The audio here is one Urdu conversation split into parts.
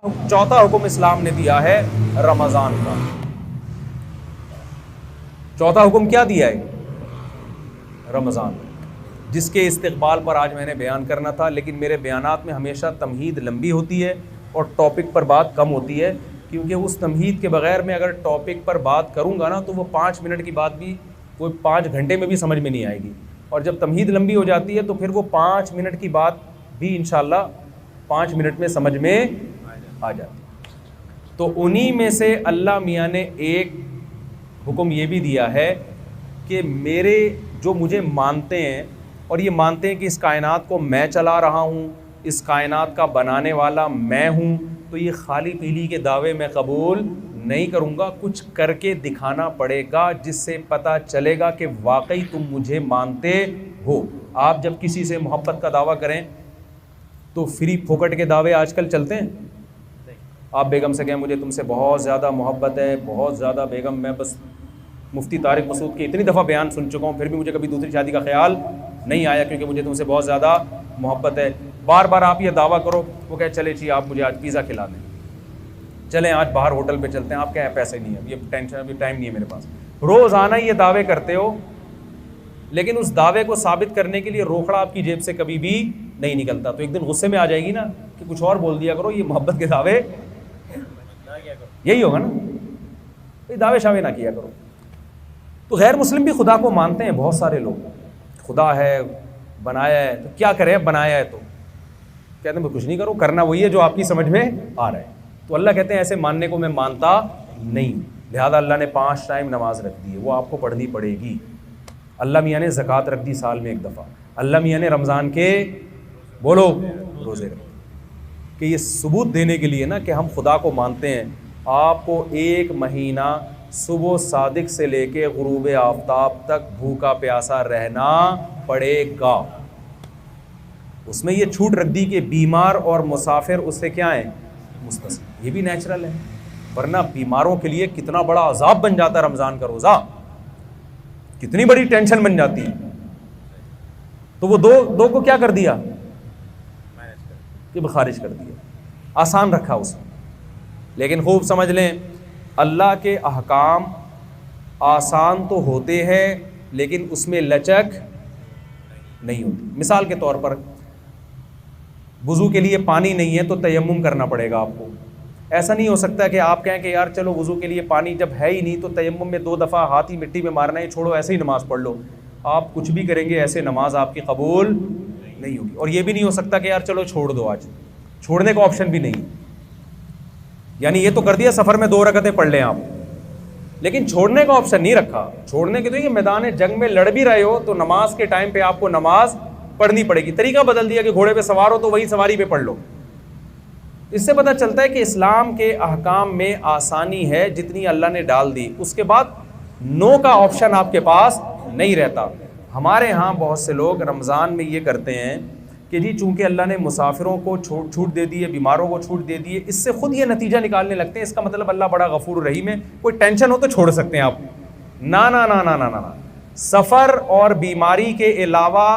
چوتھا حکم اسلام نے دیا ہے رمضان کا. چوتھا حکم کیا دیا ہے؟ رمضان، جس کے استقبال پر آج میں نے بیان کرنا تھا، لیکن میرے بیانات میں ہمیشہ تمہید لمبی ہوتی ہے اور ٹاپک پر بات کم ہوتی ہے، کیونکہ اس تمہید کے بغیر میں اگر ٹاپک پر بات کروں گا نا تو وہ 5 منٹ کی بات بھی کوئی 5 گھنٹے میں بھی سمجھ میں نہیں آئے گی، اور جب تمہید لمبی ہو جاتی ہے تو پھر وہ 5 منٹ کی بات بھی انشاءاللہ 5 منٹ میں سمجھ میں آ جاتی ہے. تو انہی میں سے اللہ میاں نے ایک حکم یہ بھی دیا ہے کہ میرے جو مجھے مانتے ہیں اور یہ مانتے ہیں کہ اس کائنات کو میں چلا رہا ہوں، اس کائنات کا بنانے والا میں ہوں، تو یہ خالی پیلی کے دعوے میں قبول نہیں کروں گا، کچھ کر کے دکھانا پڑے گا جس سے پتہ چلے گا کہ واقعی تم مجھے مانتے ہو. آپ جب کسی سے محبت کا دعویٰ کریں تو فری پھوکٹ کے دعوے آج کل چلتے ہیں. آپ بیگم سے کہیں مجھے تم سے بہت زیادہ محبت ہے، بہت زیادہ بیگم، میں بس مفتی طارق مسعود کے اتنی دفعہ بیان سن چکا ہوں پھر بھی مجھے کبھی دوسری شادی کا خیال نہیں آیا کیونکہ مجھے تم سے بہت زیادہ محبت ہے. بار بار آپ یہ دعویٰ کرو، وہ کہے چلے جی آپ مجھے آج پیزا کھلا دیں، چلیں آج باہر ہوٹل پہ چلتے ہیں، آپ کہیں پیسے نہیں ہیں، یہ ٹینشن، ابھی ٹائم نہیں ہے میرے پاس. روزانہ یہ دعوے کرتے ہو، لیکن اس دعوے کو ثابت کرنے کے لیے روکڑا آپ کی جیب سے کبھی بھی نہیں نکلتا. تو ایک دن غصے میں آ جائے گی نا کہ کچھ اور بول دیا کرو، یہ محبت کے دعوے یہی ہوگا نا، یہ دعوے شاوے نہ کیا کرو. تو غیر مسلم بھی خدا کو مانتے ہیں، بہت سارے لوگ خدا ہے، بنایا ہے، تو کیا کرے، بنایا ہے تو کہتے ہیں کچھ نہیں کرو، کرنا وہی ہے جو آپ کی سمجھ میں آ رہا ہے. تو اللہ کہتے ہیں ایسے ماننے کو میں مانتا نہیں. لہذا اللہ نے 5 ٹائم نماز رکھ دی ہے، وہ آپ کو پڑھنی پڑے گی. اللہ میاں نے زکوٰۃ رکھ دی سال میں 1 دفعہ. اللہ میاں نے رمضان کے بولو روزے رکھ دی کہ یہ ثبوت دینے کے لیے نا کہ ہم خدا کو مانتے ہیں. آپ کو 1 مہینہ صبح صادق سے لے کے غروب آفتاب تک بھوکا پیاسا رہنا پڑے گا. اس میں یہ چھوٹ رکھ دی کہ بیمار اور مسافر اس سے کیا ہیں، مستثنی. یہ بھی نیچرل ہے، ورنہ بیماروں کے لیے کتنا بڑا عذاب بن جاتا ہے رمضان کا روزہ، کتنی بڑی ٹینشن بن جاتی ہے. تو وہ دو کو کیا کر دیا، کہ خارج کر دیا، آسان رکھا اس میں. لیکن خوب سمجھ لیں اللہ کے احکام آسان تو ہوتے ہیں لیکن اس میں لچک نہیں ہوتی. مثال کے طور پر وضو کے لیے پانی نہیں ہے تو تیمم کرنا پڑے گا آپ کو. ایسا نہیں ہو سکتا کہ آپ کہیں کہ یار چلو وضو کے لیے پانی جب ہے ہی نہیں تو تیمم میں 2 دفعہ ہاتھ ہی مٹی میں مارنا ہے، چھوڑو ایسے ہی نماز پڑھ لو. آپ کچھ بھی کریں گے ایسے نماز آپ کی قبول نہیں ہوگی. اور یہ بھی نہیں ہو سکتا کہ یار چلو چھوڑ دو، آج چھوڑنے کا آپشن بھی نہیں. یعنی یہ تو کر دیا سفر میں 2 رکعتیں پڑھ لیں آپ، لیکن چھوڑنے کا آپشن نہیں رکھا. چھوڑنے کے تو یہ میدان جنگ میں لڑ بھی رہے ہو تو نماز کے ٹائم پہ آپ کو نماز پڑھنی پڑے گی. طریقہ بدل دیا کہ گھوڑے پہ سوار ہو تو وہی سواری پہ پڑھ لو. اس سے پتہ چلتا ہے کہ اسلام کے احکام میں آسانی ہے جتنی اللہ نے ڈال دی، اس کے بعد نو کا آپشن آپ کے پاس نہیں رہتا. ہمارے ہاں بہت سے لوگ رمضان میں یہ کرتے ہیں کہ جی چونکہ اللہ نے مسافروں کو چھوٹ دے دی ہے، بیماروں کو چھوٹ دے دی ہے، اس سے خود یہ نتیجہ نکالنے لگتے ہیں اس کا مطلب اللہ بڑا غفور رحیم ہے، کوئی ٹینشن ہو تو چھوڑ سکتے ہیں آپ. نا نا نا نا نا نا، سفر اور بیماری کے علاوہ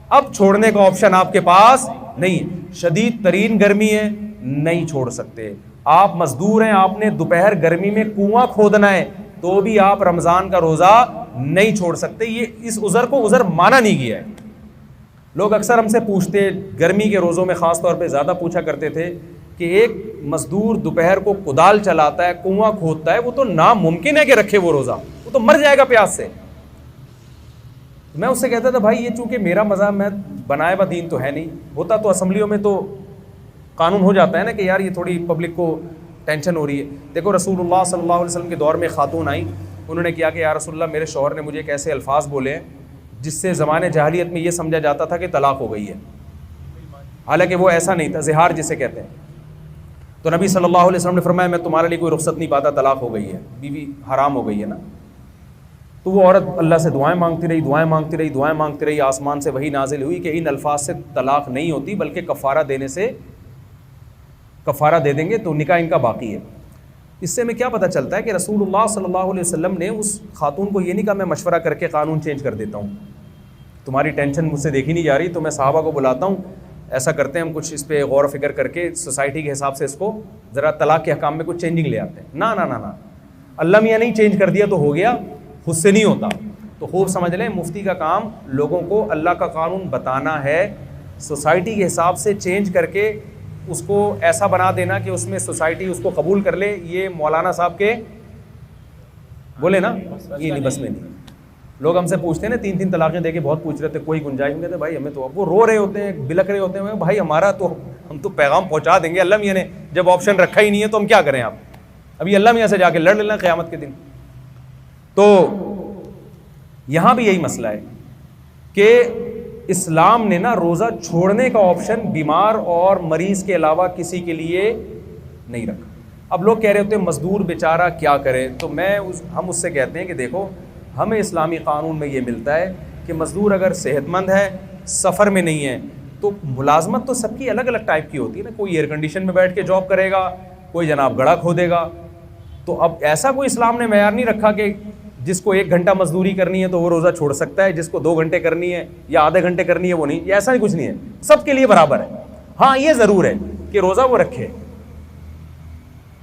اب چھوڑنے کا آپشن آپ کے پاس نہیں. شدید ترین گرمی ہے، نہیں چھوڑ سکتے. آپ مزدور ہیں، آپ نے دوپہر گرمی میں کنواں کھودنا ہے تو بھی آپ رمضان کا روزہ نہیں چھوڑ سکتے. یہ اس عذر کو عذر مانا نہیں گیا ہے. لوگ اکثر ہم سے پوچھتے، گرمی کے روزوں میں خاص طور پہ زیادہ پوچھا کرتے تھے کہ ایک مزدور دوپہر کو کدال چلاتا ہے، کنواں کھودتا ہے، وہ تو ناممکن ہے کہ رکھے وہ روزہ، وہ تو مر جائے گا پیاس سے. میں اس سے کہتا تھا بھائی یہ چونکہ میرا مذہب میں بنائے ہوا دین تو ہے نہیں، ہوتا تو اسمبلیوں میں تو قانون ہو جاتا ہے نا کہ یار یہ تھوڑی پبلک کو ٹینشن ہو رہی ہے. دیکھو رسول اللہ صلی اللہ علیہ وسلم کے دور میں خاتون آئیں، انہوں نے کیا کہ یا رسول اللہ میرے شوہر نے مجھے ایک ایسے الفاظ بولے ہیں جس سے زمانے جاہلیت میں یہ سمجھا جاتا تھا کہ طلاق ہو گئی ہے، حالانکہ وہ ایسا نہیں تھا، زہار جسے کہتے ہیں. تو نبی صلی اللہ علیہ وسلم نے فرمایا میں تمہارے لیے کوئی رخصت نہیں پاتا، طلاق ہو گئی ہے، بیوی حرام ہو گئی ہے نا. تو وہ عورت اللہ سے دعائیں مانگتی رہی، دعائیں مانگتی رہی، دعائیں مانگتی رہی. آسمان سے وحی نازل ہوئی کہ ان الفاظ سے طلاق نہیں ہوتی بلکہ کفارہ دینے سے کفارہ دے دیں گے تو نکاح ان کا باقی ہے. اس سے ہمیں کیا پتہ چلتا ہے کہ رسول اللہ صلی اللہ علیہ وسلم نے اس خاتون کو یہ نہیں کہا میں مشورہ کر کے قانون چینج کر دیتا ہوں، تمہاری ٹینشن مجھ سے دیکھی نہیں جا رہی تو میں صحابہ کو بلاتا ہوں ایسا کرتے ہیں ہم کچھ اس پہ غور و فکر کر کے سوسائٹی کے حساب سے اس کو ذرا طلاق کے حکام میں کچھ چینجنگ لے آتے ہیں. نا نا نا نا, اللہ میاں نہیں چینج کر دیا تو ہو گیا, خود سے نہیں ہوتا. تو خوب سمجھ لیں مفتی کا کام لوگوں کو اللہ کا قانون بتانا ہے, سوسائٹی کے حساب سے چینج کر کے اس کو ایسا بنا دینا کہ اس میں سوسائٹی اس کو قبول کر لے. یہ مولانا صاحب کے بولے نا, یہ نہیں بس میں نہیں. لوگ ہم سے پوچھتے ہیں نا 3 طلاقیں دے کے بہت پوچھ رہے تھے, کوئی گنجائش نہیں. کہتے بھائی ہمیں تو, وہ رو رہے ہوتے ہیں, بلک رہے ہوتے ہیں, بھائی ہمارا تو ہم تو پیغام پہنچا دیں گے, اللہ میاں نے جب آپشن رکھا ہی نہیں ہے تو ہم کیا کریں. آپ ابھی اللہ میاں سے جا کے لڑ لینا قیامت کے دن. تو یہاں بھی یہی مسئلہ ہے کہ اسلام نے نا روزہ چھوڑنے کا آپشن بیمار اور مریض کے علاوہ کسی کے لیے نہیں رکھا. اب لوگ کہہ رہے ہوتے ہیں مزدور بیچارہ کیا کرے, تو ہم اس سے کہتے ہیں کہ دیکھو ہمیں اسلامی قانون میں یہ ملتا ہے کہ مزدور اگر صحت مند ہے, سفر میں نہیں ہے, تو ملازمت تو سب کی الگ الگ ٹائپ کی ہوتی ہے نا. کوئی ایئر کنڈیشن میں بیٹھ کے جاب کرے گا, کوئی جناب گڑھا کھودے گا. تو اب ایسا کوئی اسلام نے معیار نہیں رکھا کہ جس کو 1 گھنٹہ مزدوری کرنی ہے تو وہ روزہ چھوڑ سکتا ہے, جس کو 2 گھنٹے کرنی ہے یا آدھے گھنٹے کرنی ہے وہ نہیں. ایسا ہی کچھ نہیں ہے, سب کے لیے برابر ہے. ہاں یہ ضرور ہے کہ روزہ وہ رکھے,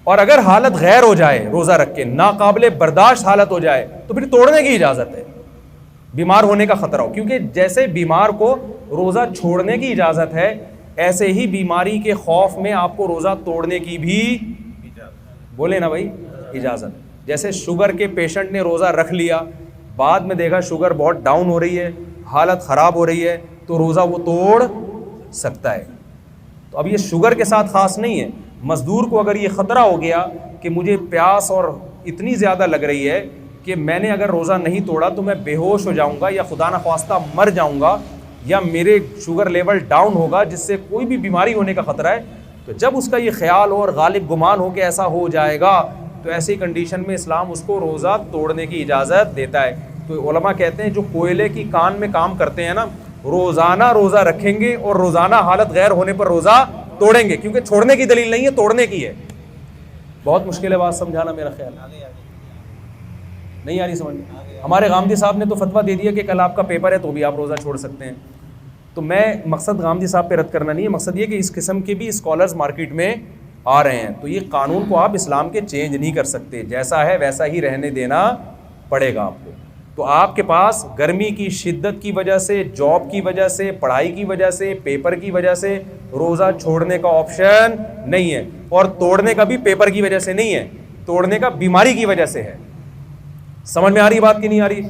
اور اگر حالت غیر ہو جائے روزہ رکھ کے, ناقابل برداشت حالت ہو جائے تو پھر توڑنے کی اجازت ہے, بیمار ہونے کا خطرہ ہو. کیونکہ جیسے بیمار کو روزہ چھوڑنے کی اجازت ہے, ایسے ہی بیماری کے خوف میں آپ کو روزہ توڑنے کی بھی بولے نا بھائی اجازت. جیسے شوگر کے پیشنٹ نے روزہ رکھ لیا, بعد میں دیکھا شوگر بہت ڈاؤن ہو رہی ہے, حالت خراب ہو رہی ہے, تو روزہ وہ توڑ سکتا ہے. تو اب یہ شوگر کے ساتھ خاص نہیں ہے. مزدور کو اگر یہ خطرہ ہو گیا کہ مجھے پیاس اور اتنی زیادہ لگ رہی ہے کہ میں نے اگر روزہ نہیں توڑا تو میں بے ہوش ہو جاؤں گا, یا خدا نخواستہ مر جاؤں گا, یا میرے شوگر لیول ڈاؤن ہوگا جس سے کوئی بھی بیماری ہونے کا خطرہ ہے, تو جب اس کا یہ خیال اور غالب گمان ہو کہ ایسا ہو جائے گا, تو ایسی کنڈیشن میں اسلام اس کو روزہ توڑنے کی اجازت دیتا ہے. تو علماء کہتے ہیں جو کوئلے کی کان میں کام کرتے ہیں نا, روزانہ روزہ رکھیں گے اور روزانہ حالت غیر ہونے پر روزہ توڑیں گے, کیونکہ چھوڑنے کی دلیل نہیں ہے, توڑنے کی ہے. بہت مشکل ہے بات سمجھانا, میرا خیال نہیں آ رہی سمجھ میں. ہمارے غامدی صاحب نے تو فتویٰ دے دیا کہ کل آپ کا پیپر ہے تو بھی آپ روزہ چھوڑ سکتے ہیں. تو میں مقصد غامدی صاحب پہ رد کرنا نہیں ہے, مقصد یہ کہ اس قسم کے بھی اسکالرز مارکیٹ میں آ رہے ہیں. تو یہ قانون کو آپ اسلام کے چینج نہیں کر سکتے, جیسا ہے ویسا ہی رہنے دینا پڑے گا آپ کو. تو آپ کے پاس گرمی کی شدت کی وجہ سے, جاب کی وجہ سے, پڑھائی کی وجہ سے, پیپر کی وجہ سے روزہ چھوڑنے کا آپشن نہیں ہے, اور توڑنے کا بھی پیپر کی وجہ سے نہیں ہے, توڑنے کا بیماری کی وجہ سے ہے. سمجھ میں آ رہی بات کی نہیں آ رہی؟